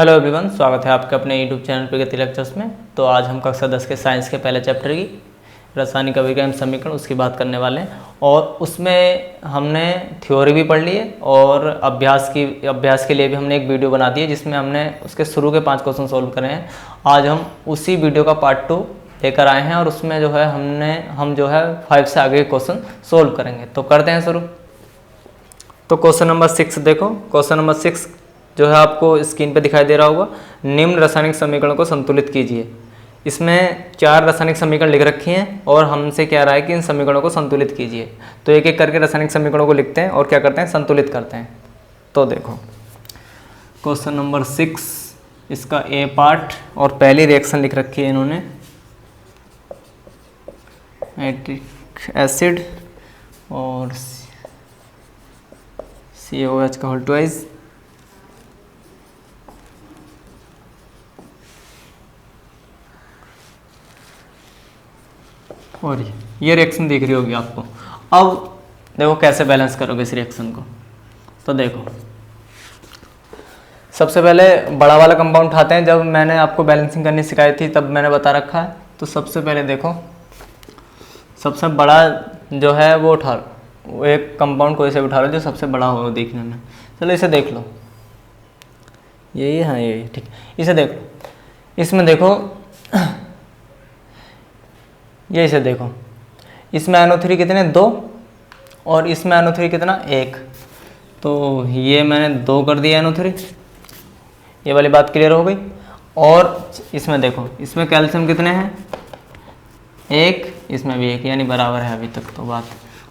Hello everyone, स्वागत है आपका अपने यूट्यूब चैनल प्रगति लेक्चर्स में। तो आज हम कक्षा 10 के साइंस के पहले चैप्टर की रासायनिक अभिक्रिया समीकरण उसकी बात करने वाले हैं। और उसमें हमने थ्योरी भी पढ़ ली है और अभ्यास के लिए भी हमने एक वीडियो बना दी है जिसमें हमने उसके शुरू के 5 क्वेश्चन सोल्व करे हैं। आज हम उसी वीडियो का पार्ट 2 लेकर आए हैं और उसमें जो है हम 5 से आगे के क्वेश्चन सोल्व करेंगे। तो करते हैं शुरू। तो क्वेश्चन नंबर 6 देखो। क्वेश्चन नंबर 6 जो है आपको स्क्रीन पे दिखाई दे रहा होगा। निम्न रासायनिक समीकरणों को संतुलित कीजिए। इसमें 4 रासायनिक समीकरण लिख रखे हैं और हमसे कह रहा है कि इन समीकरणों को संतुलित कीजिए। तो एक एक करके रासायनिक समीकरणों को लिखते हैं और क्या करते हैं, संतुलित करते हैं। तो देखो क्वेश्चन नंबर 6 इसका ए पार्ट और पहली रिएक्शन लिख रखी है इन्होंने, नाइट्रिक एसिड और COH का होल ट्वाइस। और ये रिएक्शन दिख रही होगी आपको। अब देखो कैसे बैलेंस करोगे इस रिएक्शन को। तो देखो सबसे पहले बड़ा वाला कंपाउंड उठाते हैं। जब मैंने आपको बैलेंसिंग करनी सिखाई थी तब मैंने बता रखा है। तो सबसे पहले देखो सबसे बड़ा जो है वो उठा लो, वो एक कंपाउंड कोई से भी उठा लो जो सबसे बड़ा हो देखने में। चलो इसे देख लो, यही है, यही ठीक। इसे देख लो, इसमें देखो ये इसे देखो, इसमें NO3 कितने 2 और इसमें NO3 कितना 1। तो ये मैंने 2 कर दिया NO3, ये वाली बात क्लियर हो गई। और इसमें देखो, इसमें कैल्शियम कितने हैं 1, इसमें भी 1, यानी बराबर है अभी तक तो बात।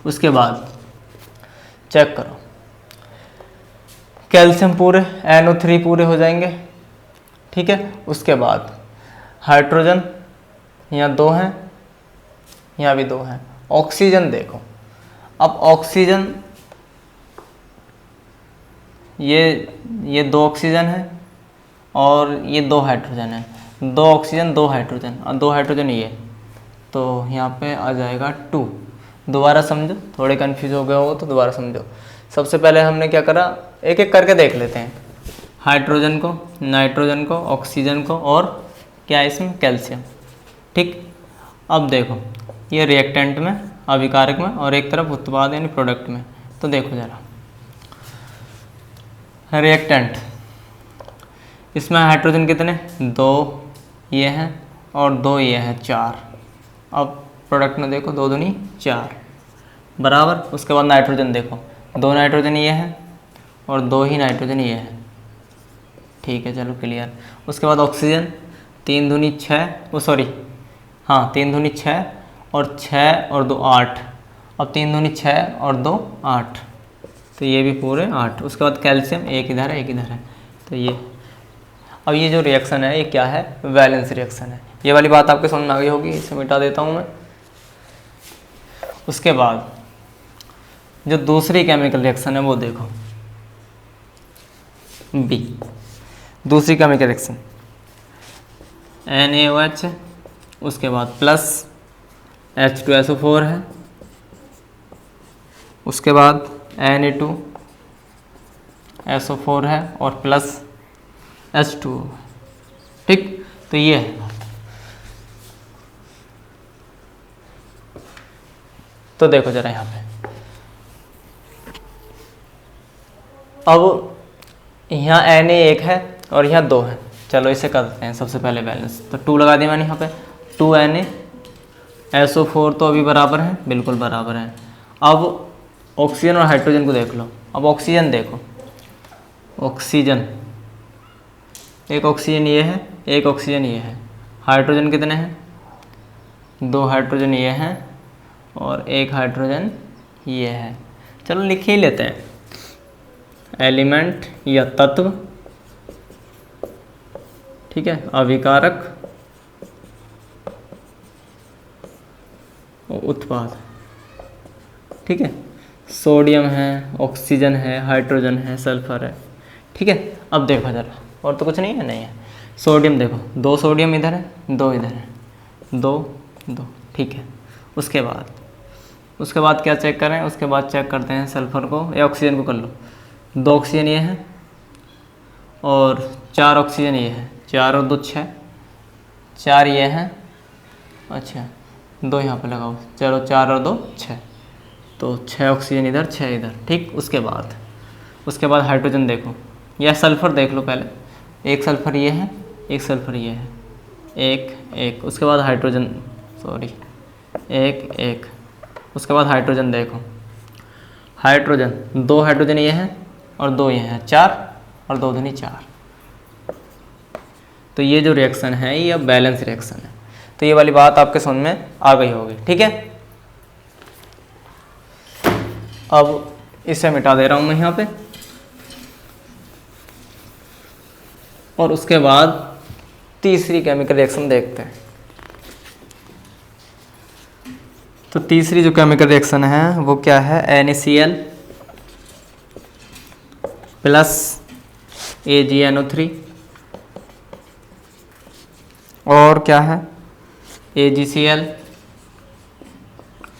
उसके बाद चेक करो, कैल्शियम पूरे NO3 पूरे हो जाएंगे, ठीक है। उसके बाद हाइड्रोजन यहाँ 2 हैं, यहाँ भी 2 हैं। ऑक्सीजन देखो, अब ऑक्सीजन ये 2 ऑक्सीजन है और ये 2 हाइड्रोजन है। 2 ऑक्सीजन 2 हाइड्रोजन और 2 हाइड्रोजन ये, तो यहाँ पे आ जाएगा 2। दोबारा समझो, थोड़े कंफ्यूज हो गए हो तो दोबारा समझो। सबसे पहले हमने क्या करा, एक एक करके देख लेते हैं। हाइड्रोजन को, नाइट्रोजन को, ऑक्सीजन को और क्या है इसमें कैल्शियम, ठीक। अब देखो ये रिएक्टेंट में, अभिकारक में और एक तरफ उत्पाद यानी प्रोडक्ट में। तो देखो जरा रिएक्टेंट, इसमें हाइड्रोजन कितने 2 ये हैं और 2 ये हैं 4। अब प्रोडक्ट में देखो 2 दूनी 4 बराबर। उसके बाद नाइट्रोजन देखो, 2 नाइट्रोजन ये हैं और 2 ही नाइट्रोजन ये हैं, ठीक है, चलो क्लियर। उसके बाद ऑक्सीजन 3 दूनी 6, वो सॉरी हाँ 3 दूनी 6 और 6 और 2 8। अब 3 दूनी 6 और 2 8, तो ये भी पूरे 8। उसके बाद कैल्शियम एक इधर है एक इधर है, तो ये। अब ये जो रिएक्शन है ये क्या है, वैलेंस रिएक्शन है। ये वाली बात आपके समझ में आ गई होगी, इसे मिटा देता हूँ मैं। उसके बाद जो दूसरी केमिकल रिएक्शन है वो देखो, बी दूसरी केमिकल रिएक्शन NaOH है। उसके बाद प्लस H2SO4 है। उसके बाद Na2SO4 है और प्लस H2, ठीक। तो ये है। तो देखो जरा यहाँ पे, अब यहाँ Na1 है और यहाँ 2 है। चलो इसे करते हैं सबसे पहले बैलेंस। तो 2 लगा दिया मैंने यहाँ पे, 2 NaSO4 तो अभी बराबर है, बिल्कुल बराबर है। अब ऑक्सीजन और हाइड्रोजन को देख लो। अब ऑक्सीजन देखो, ऑक्सीजन एक ऑक्सीजन ये है, एक ऑक्सीजन ये है। हाइड्रोजन कितने हैं 2 हाइड्रोजन ये हैं और 1 हाइड्रोजन ये है। चलो लिख ही लेते हैं, एलिमेंट या तत्व, ठीक है, अभिकारक और उत्पाद, ठीक है। सोडियम है, ऑक्सीजन है, हाइड्रोजन है, सल्फर है, ठीक है। अब देखो जरा, और तो कुछ नहीं है, नहीं है। सोडियम देखो, 2 सोडियम इधर है, 2 इधर है, 2 2, ठीक है। उसके बाद क्या चेक करें, उसके बाद चेक करते हैं सल्फर को या ऑक्सीजन को कर लो। 2 ऑक्सीजन ये है और 4 ऑक्सीजन ये है, 4 और 2 6, 4 ये हैं, अच्छा 2 यहाँ पे लगाओ, चलो 4 और 2 6, तो 6 ऑक्सीजन इधर 6 इधर, ठीक। उसके बाद हाइड्रोजन देखो या सल्फ़र देख लो पहले, एक सल्फ़र ये है, एक सल्फ़र ये है, एक, उसके बाद हाइड्रोजन, सॉरी एक, उसके बाद हाइड्रोजन देखो, हाइड्रोजन 2 हाइड्रोजन ये हैं और 2 ये हैं, 4 और 2 दूनी 4। तो ये जो रिएक्शन है ये बैलेंस रिएक्शन है। तो ये वाली बात आपके समझ में आ गई होगी, ठीक है। अब इसे मिटा दे रहा हूँ मैं यहाँ पे, और उसके बाद तीसरी केमिकल रिएक्शन देखते हैं। तो तीसरी जो केमिकल रिएक्शन है वो क्या है, NaCl प्लस AgNO3 और क्या है AgCl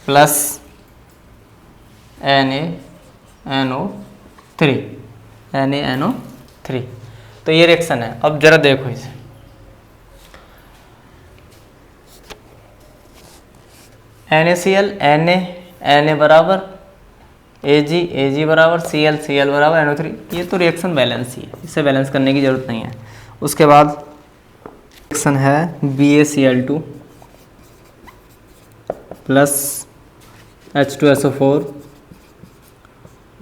प्लस NaNO3। तो ये रिएक्शन है। अब जरा देखो इसे, NaCl Na बराबर Ag बराबर Cl बराबर NO3, ये तो रिएक्शन बैलेंस ही है, इसे बैलेंस करने की ज़रूरत नहीं है। उसके बाद रिएक्शन है BaCl2 प्लस H2SO4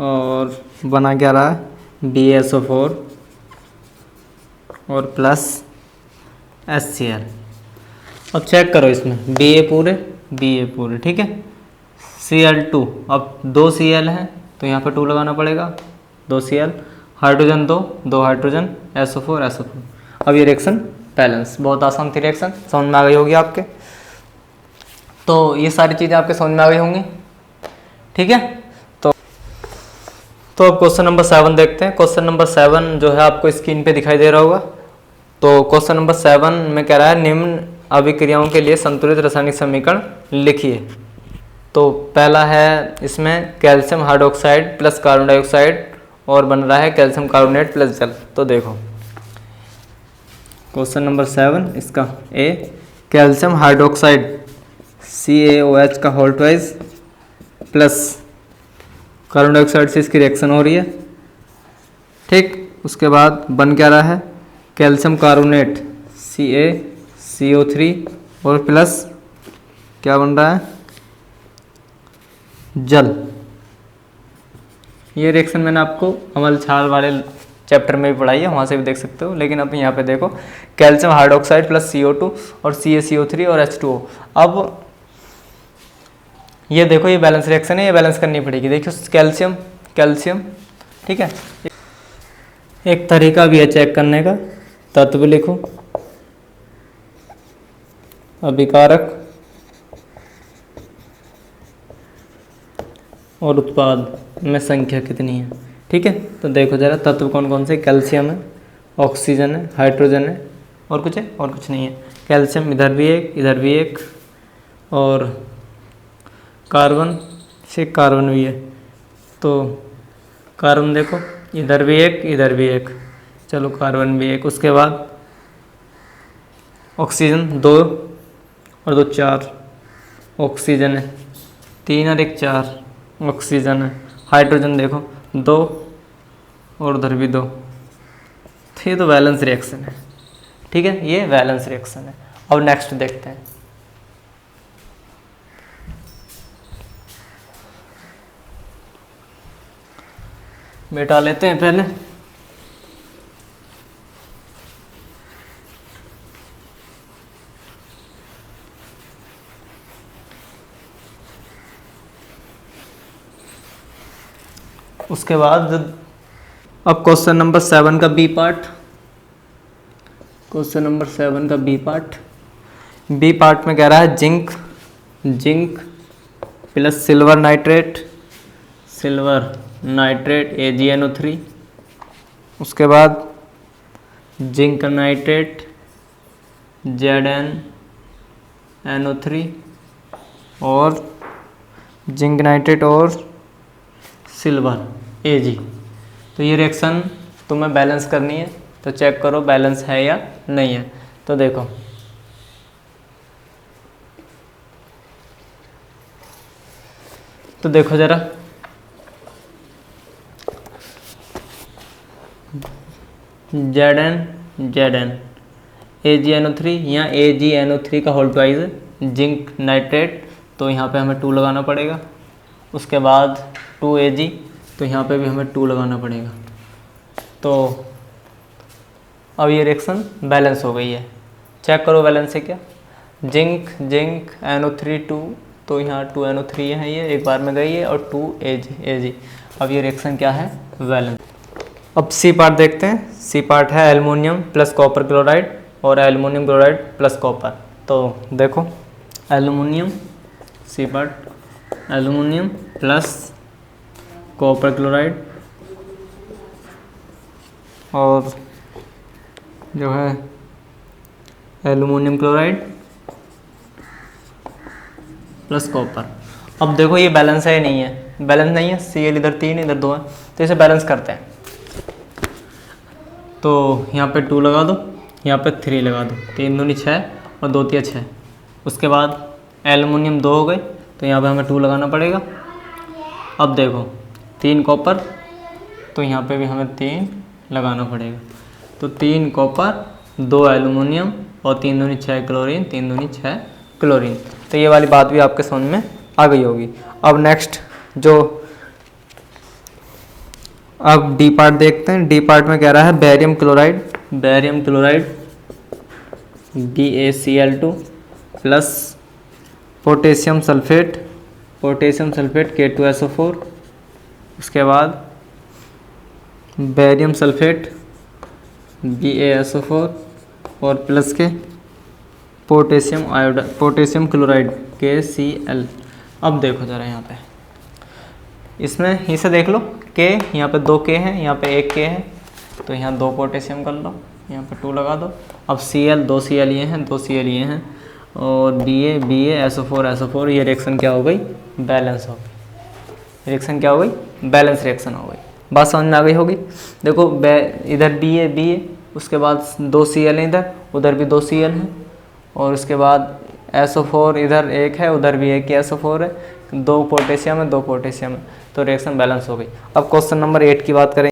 और बना क्या रहा है BaSO4 और प्लस HCl। अब चेक करो इसमें Ba पूरे, ठीक है। Cl2, अब 2 Cl हैं तो यहाँ पर 2 लगाना पड़ेगा, 2 Cl, हाइड्रोजन 2 हाइड्रोजन, SO4। अब ये रिएक्शन बैलेंस, बहुत आसान थी रिएक्शन, समझ में आ गई होगी आपके। तो ये सारी चीज़ें आपके समझ में आ गई होंगी, ठीक है। तो अब क्वेश्चन नंबर 7 देखते हैं। क्वेश्चन नंबर 7 जो है आपको स्क्रीन पे दिखाई दे रहा होगा। तो क्वेश्चन नंबर 7 में कह रहा है निम्न अभिक्रियाओं के लिए संतुलित रासायनिक समीकरण लिखिए। तो पहला है इसमें calcium hydroxide plus carbon dioxide और बन रहा है कैल्शियम कार्बोनेट प्लस जल। तो देखो क्वेश्चन नंबर 7 इसका ए, कैल्शियम हाइड्रोक्साइड CaOH का whole twice plus carbon dioxide से इसकी रिएक्शन हो रही है, ठीक। उसके बाद बन क्या रहा है कैल्शियम कार्बोनेट CaCO3 और प्लस क्या बन रहा है जल। ये रिएक्शन मैंने आपको अमल क्षार वाले चैप्टर में भी पढ़ाई है, वहाँ से भी देख सकते हो, लेकिन अब यहाँ पे देखो कैल्शियम हाइड्रोक्साइड प्लस CO2 और CaCO3 और H2O। अब ये देखो ये बैलेंस रिएक्शन है, ये बैलेंस करनी पड़ेगी। देखो कैल्शियम, ठीक है। एक तरीका भी है चेक करने का, तत्व लिखो, अभिकारक और उत्पाद में संख्या कितनी है, ठीक है। तो देखो जरा तत्व कौन कौन से, कैल्शियम है, ऑक्सीजन है, हाइड्रोजन है और कुछ है, और कुछ नहीं है। कैल्शियम इधर भी एक और कार्बन से कार्बन भी है, तो कार्बन देखो इधर भी एक, चलो कार्बन भी एक। उसके बाद ऑक्सीजन 2 और 2 4 ऑक्सीजन है, 3 और 1 4 ऑक्सीजन है। हाइड्रोजन देखो 2 और उधर भी 2, तो ये तो बैलेंस रिएक्शन है, ठीक है, ये बैलेंस रिएक्शन है। अब नेक्स्ट देखते हैं। मिटा लेते हैं पहले। उसके बाद अब क्वेश्चन नंबर 7 का बी पार्ट, क्वेश्चन नंबर 7 का बी पार्ट में कह रहा है zinc plus silver nitrate AgNO3। उसके बाद जिंक नाइट्रेट ZnNO3 और जिंक नाइट्रेट और सिल्वर Ag। तो ये रिएक्शन तुम्हें बैलेंस करनी है, तो चेक करो बैलेंस है या नहीं है। तो देखो ज़रा, Zn AgNO3 या AgNO3 का होल ट्वाइस जिंक नाइट्रेट, तो यहाँ पे हमें 2 लगाना पड़ेगा। उसके बाद 2Ag, तो यहाँ पे भी हमें 2 लगाना पड़ेगा। तो अब ये रिएक्शन बैलेंस हो गई है। चेक करो बैलेंस है क्या। जिंक NO3 2, तो यहाँ 2NO3 है, ये एक बार में गई है, और 2Ag। अब ये रिएक्शन क्या है, बैलेंस। अब सी पार्ट देखते हैं। सी पार्ट है एल्युमिनियम प्लस कॉपर क्लोराइड और एल्युमिनियम क्लोराइड प्लस कॉपर। तो देखो aluminium, C part aluminium plus copper chloride और जो है एल्युमिनियम क्लोराइड प्लस कॉपर। अब देखो ये बैलेंस है या नहीं है, बैलेंस नहीं है। Cl इधर 3 इधर 2 है, तो इसे बैलेंस करते हैं। तो यहाँ पे 2 लगा दो, यहाँ पे 3 लगा दो, 3 दूनी 6 और 2 तिया 6। उसके बाद एल्युमिनियम 2 हो गए, तो यहाँ पे हमें 2 लगाना पड़ेगा। अब देखो 3 कॉपर, तो यहाँ पे भी हमें 3 लगाना पड़ेगा। तो 3 कॉपर 2 एल्युमिनियम और 3 दूनी 6 क्लोरीन, 3 दूनी 6 क्लोरीन। तो ये वाली बात भी आपके समझ में आ गई होगी। अब नेक्स्ट अब डी पार्ट देखते हैं। डी पार्ट में कह रहा है barium chloride BaCl2 plus potassium sulphate K2SO4। उसके बाद बेरियम सल्फेट BaSO4 और प्लस के पोटेशियम क्लोराइड KCl। अब देखो ज़रा यहाँ पे, इसमें इसे देख लो, K यहाँ पे 2 K है, यहाँ पे 1 K है, तो यहाँ 2 पोटेशियम कर लो, यहाँ पे 2 लगा दो। अब Cl 2 Cl ये हैं, 2 Cl ये हैं, और BaSO4 ये रिएक्शन क्या हो गई, बैलेंस हो गई। रिएक्शन क्या हो गई, बैलेंस रिएक्शन हो गई। बात समझ में आ गई होगी। देखो इधर BA, उसके बाद 2 Cl है, इधर उधर भी 2 Cl हैं, और उसके बाद SO4 इधर 1 है, उधर भी 1 SO4 है, 2 पोटेशियम है, 2 पोटेशियम है, तो रिएक्शन बैलेंस हो गई। अब क्वेश्चन नंबर 8 की बात करें।